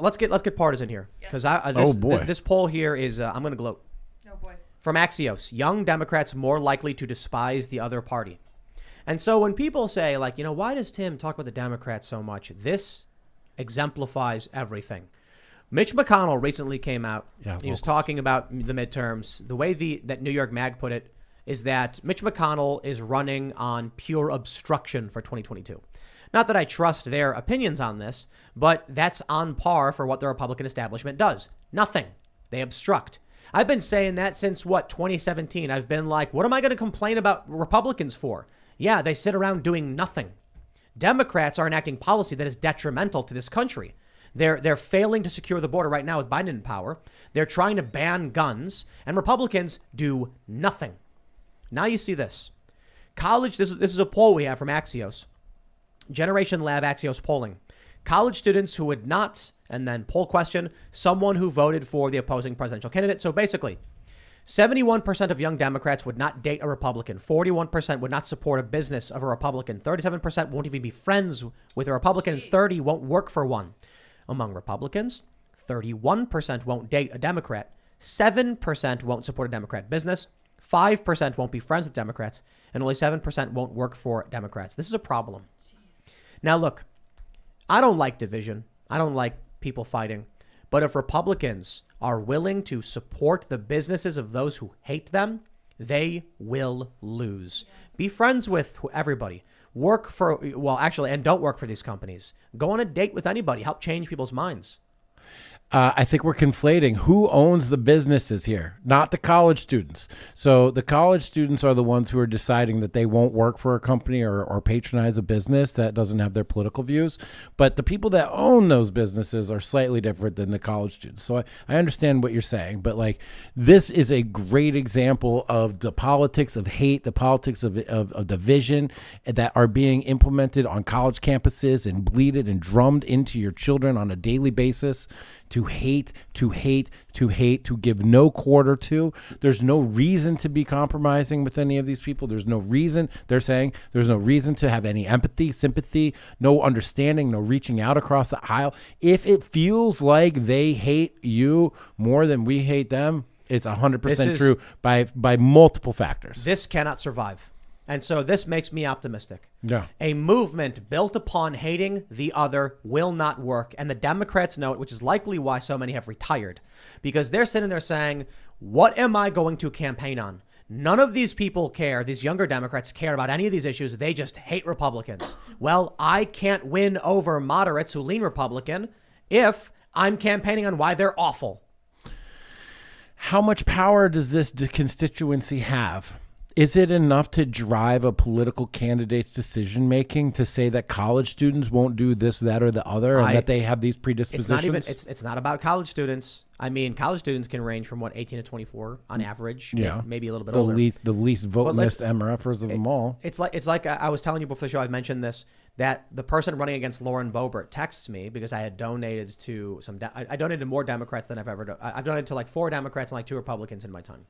let's get partisan here because this poll here is I'm going to gloat. Oh boy. From Axios, young Democrats more likely to despise the other party. And so when people say, like, why does Tim talk about the Democrats so much? This exemplifies everything. Mitch McConnell recently came out. Yeah, he was talking about the midterms. The way that New York Mag put it is that Mitch McConnell is running on pure obstruction for 2022. Not that I trust their opinions on this, but that's on par for what the Republican establishment does. Nothing. They obstruct. I've been saying that since, 2017. I've been like, what am I going to complain about Republicans for? Yeah, they sit around doing nothing. Democrats are enacting policy that is detrimental to this country. They're failing to secure the border right now with Biden in power. They're trying to ban guns, and Republicans do nothing. Now you see this. College, this is a poll we have from Axios. Generation Lab Axios polling. College students who would not, and then poll question, someone who voted for the opposing presidential candidate. So basically, 71% of young Democrats would not date a Republican. 41% would not support a business of a Republican. 37% won't even be friends with a Republican. And 30% won't work for one. Among Republicans, 31% won't date a Democrat. 7% won't support a Democrat business. 5% won't be friends with Democrats. And only 7% won't work for Democrats. This is a problem. Jeez. Now, look, I don't like division. I don't like people fighting. But if Republicans are willing to support the businesses of those who hate them, they will lose. Yeah. Be friends with everybody. Work for, and don't work for these companies. Go on a date with anybody. Help change people's minds. I think we're conflating who owns the businesses here, not the college students. So the college students are the ones who are deciding that they won't work for a company or patronize a business that doesn't have their political views. But the people that own those businesses are slightly different than the college students. So I understand what you're saying, but like this is a great example of the politics of hate, the politics of division that are being implemented on college campuses and bleated and drummed into your children on a daily basis. To hate, to give no quarter to. There's no reason to be compromising with any of these people. There's no reason, they're saying, there's no reason to have any empathy, sympathy, no understanding, no reaching out across the aisle. If it feels like they hate you more than we hate them, it's 100% true by multiple factors. This cannot survive. And so this makes me optimistic. Yeah. A movement built upon hating the other will not work. And the Democrats know it, which is likely why so many have retired. Because they're sitting there saying, what am I going to campaign on? None of these people care. These younger Democrats care about any of these issues. They just hate Republicans. Well, I can't win over moderates who lean Republican if I'm campaigning on why they're awful. How much power does this constituency have? Is it enough to drive a political candidate's decision making to say that college students won't do this, that, or the other, and that they have these predispositions? It's not about college students. I mean, college students can range from 18 to 24 on average. Yeah, maybe a little bit older. The least vote-missed MRFers of them all. It's like I was telling you before the show. I mentioned this, that the person running against Lauren Boebert texts me because I had donated to I donated to more Democrats than I've ever done. I've donated to like 4 Democrats and like 2 Republicans in my time.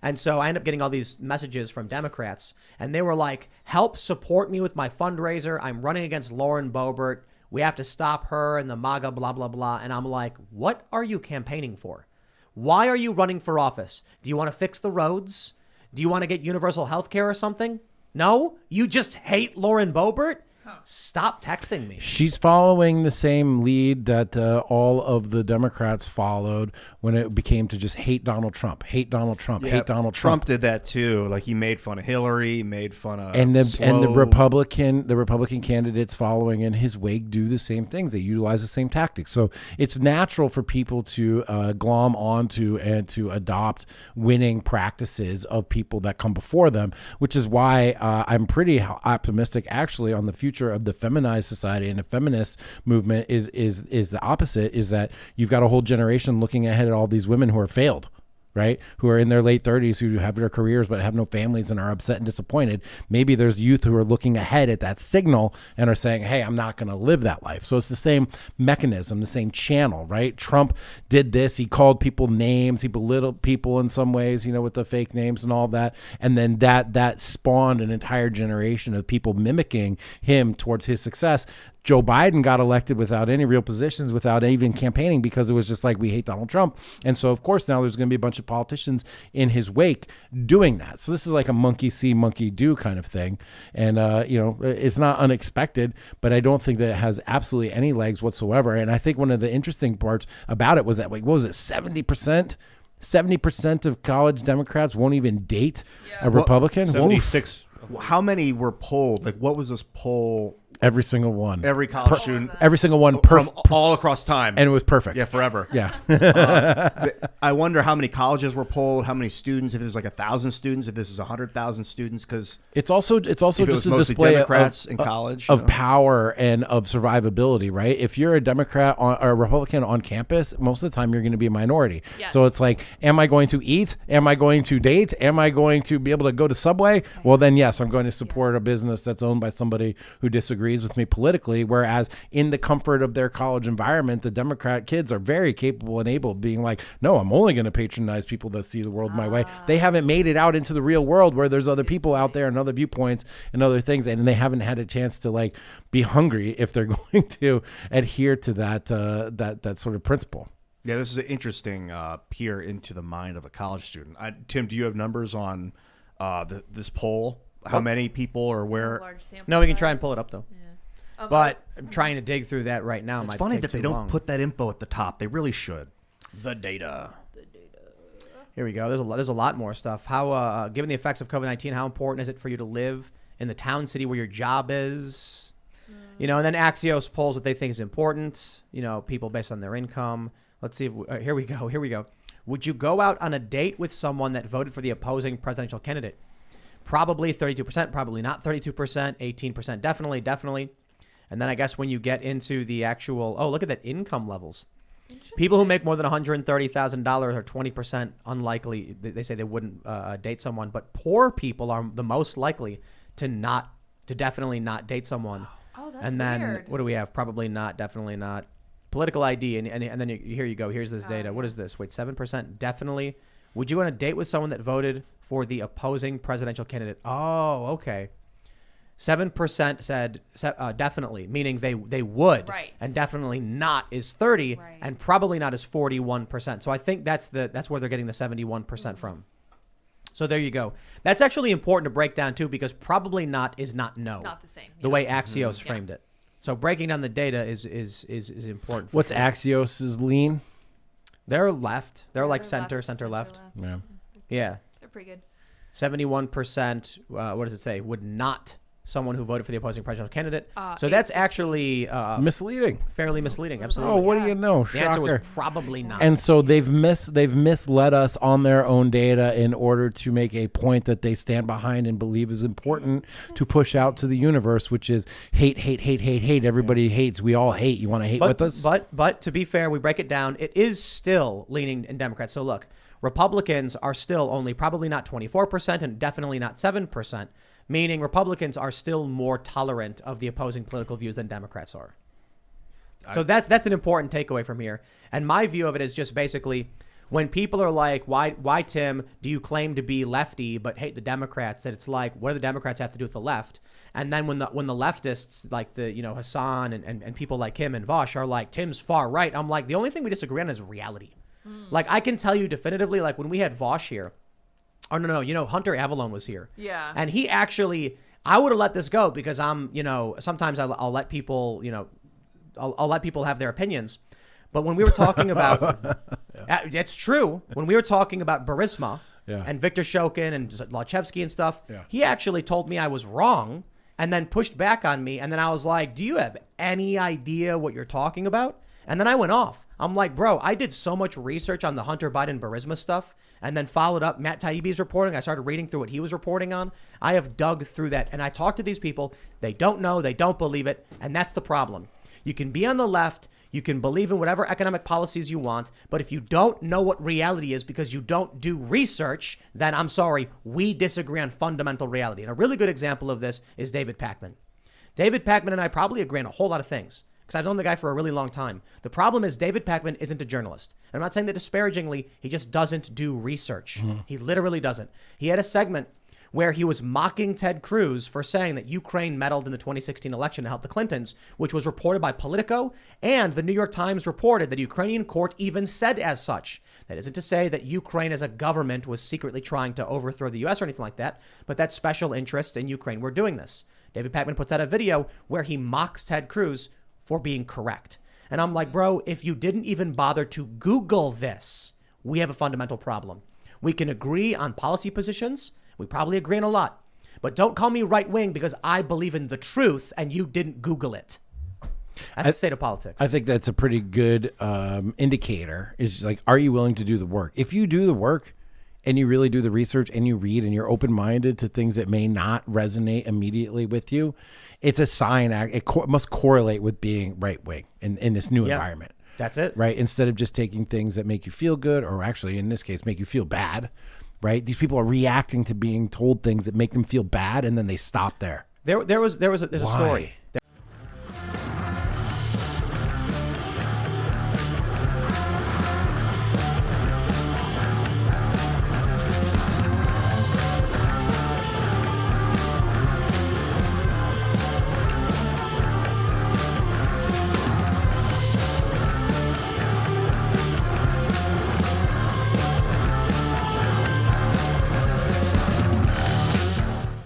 And so I ended up getting all these messages from Democrats, and they were like, help support me with my fundraiser. I'm running against Lauren Boebert. We have to stop her and the MAGA, blah, blah, blah. And I'm like, what are you campaigning for? Why are you running for office? Do you want to fix the roads? Do you want to get universal health care or something? No? You just hate Lauren Boebert? Stop texting me. She's following the same lead that all of the Democrats followed when it became to just hate Donald Trump, hate Donald Trump, hate Donald Trump. Trump did that too. Like he made fun of Hillary, made fun of the Republican candidates following in his wake do the same things. They utilize the same tactics. So it's natural for people to glom onto and to adopt winning practices of people that come before them, which is why I'm pretty optimistic actually on the future of the feminized society and the feminist movement is the opposite, is that you've got a whole generation looking ahead at all these women who are failed, right? Who are in their late 30s, who have their careers but have no families and are upset and disappointed. Maybe there's youth who are looking ahead at that signal and are saying, hey, I'm not going to live that life. So it's the same mechanism, the same channel, right? Trump did this. He called people names. He belittled people in some ways, with the fake names and all that. And then that spawned an entire generation of people mimicking him towards his success. Joe Biden got elected without any real positions, without even campaigning, because it was just like, we hate Donald Trump. And so, of course, now there's going to be a bunch of politicians in his wake doing that. So this is like a monkey see, monkey do kind of thing. And, it's not unexpected, but I don't think that it has absolutely any legs whatsoever. And I think one of the interesting parts about it was that, like, what was it, 70% of college Democrats won't even date a Republican? 76. How many were polled? Like, what was this poll? Every single one. Every college student. Every single one. From all across time. And it was perfect. Yeah, forever. Yeah. I wonder how many colleges were polled, how many students, if there's like 1,000 students, if this is 100,000 students, because it's also just a display Democrats in college of power and of survivability, right? If you're a Democrat or a Republican on campus, most of the time you're going to be a minority. Yes. So it's like, am I going to eat? Am I going to date? Am I going to be able to go to Subway? Well, then yes, I'm going to support a business that's owned by somebody who disagrees with me politically, whereas in the comfort of their college environment, the Democrat kids are very capable and able of being like, no, I'm only going to patronize people that see the world my way. They haven't made it out into the real world where there's other people out there and other viewpoints and other things, and they haven't had a chance to like be hungry if they're going to adhere to that sort of principle. Yeah, this is an interesting peer into the mind of a college student. Tim, do you have numbers on this poll? How many people or where? No, we can try and pull it up though. Yeah. But I'm trying to dig through that right now. It's funny that they don't put that info at the top. They really should. The data. Here we go. There's a lot more stuff. How, given the effects of COVID-19, how important is it for you to live in the town, city where your job is? And then Axios polls what they think is important. People based on their income. Let's see if here we go. Would you go out on a date with someone that voted for the opposing presidential candidate? Probably 32%, probably not 32%, 18% definitely. And then I guess when you get into the actual, look at that, income levels. People who make more than $130,000 are 20% unlikely. They say they wouldn't date someone, but poor people are the most likely to definitely not date someone. Oh, that's and then weird. What do we have? Probably not, definitely not. Political ID, and then here you go. Here's this data. What is this? Wait, 7% definitely. Would you want to date with someone that voted for the opposing presidential candidate? Oh, okay. 7% said definitely, meaning they would, right. And definitely not is 30, right. And probably not is 41%. So I think that's where they're getting the 71% from. So there you go. That's actually important to break down too, because probably not is not no. Not the same. The way Axios framed it. So breaking down the data is important. What's Axios's lean? They're left. They're like left, center left. Yeah. They're pretty good. 71%. What does it say? Would not someone who voted for the opposing presidential candidate. So that's actually misleading. Fairly misleading. Absolutely. Oh, what do you know? The answer was probably not. And so they've misled us on their own data in order to make a point that they stand behind and believe is important to push out to the universe, which is hate. Everybody hates. We all hate. You want to hate with us? But to be fair, we break it down. It is still leaning in Democrats. So look, Republicans are still only probably not 24% and definitely not 7%. Meaning Republicans are still more tolerant of the opposing political views than Democrats are. So that's an important takeaway from here. And my view of it is just basically when people are like, why Tim, do you claim to be lefty but hate the Democrats? That it's like, what do the Democrats have to do with the left? And then when the leftists like Hassan and people like him and Vosh are like, Tim's far right. I'm like, the only thing we disagree on is reality. Like I can tell you definitively, like when we had Vosh here. Oh, no. Hunter Avalone was here. Yeah. And he actually, I would have let this go because I'm, sometimes I'll let people, I'll let people have their opinions. But when we were talking about, it's true. When we were talking about Burisma and Viktor Shokin and Zlochevsky and stuff, he actually told me I was wrong and then pushed back on me. And then I was like, do you have any idea what you're talking about? And then I went off. I'm like, bro, I did so much research on the Hunter Biden Burisma stuff and then followed up Matt Taibbi's reporting. I started reading through what he was reporting on. I have dug through that. And I talked to these people. They don't know. They don't believe it. And that's the problem. You can be on the left. You can believe in whatever economic policies you want. But if you don't know what reality is because you don't do research, then I'm sorry, we disagree on fundamental reality. And a really good example of this is David Pakman. David Pakman and I probably agree on a whole lot of things. Because I've known the guy for a really long time. The problem is David Pakman isn't a journalist. And I'm not saying that disparagingly. He just doesn't do research. He literally doesn't. He had a segment where he was mocking Ted Cruz for saying that Ukraine meddled in the 2016 election to help the Clintons, which was reported by Politico, and the New York Times reported that a Ukrainian court even said as such. That isn't to say that Ukraine as a government was secretly trying to overthrow the U.S. or anything like that, but that special interests in Ukraine were doing this. David Pakman puts out a video where he mocks Ted Cruz for being correct. And I'm like, bro, if you didn't even bother to Google this, we have a fundamental problem. We can agree on policy positions. We probably agree on a lot. But don't call me right wing because I believe in the truth and you didn't Google it. That's the state of politics. I think that's a pretty good indicator is like, are you willing to do the work? If you do the work and you really do the research and you read and you're open-minded to things that may not resonate immediately with you, it's a sign. It must correlate with being right wing in this new environment. That's it. Right. Instead of just taking things that make you feel good or actually in this case, make you feel bad. Right. These people are reacting to being told things that make them feel bad. And then they stop there. There's a story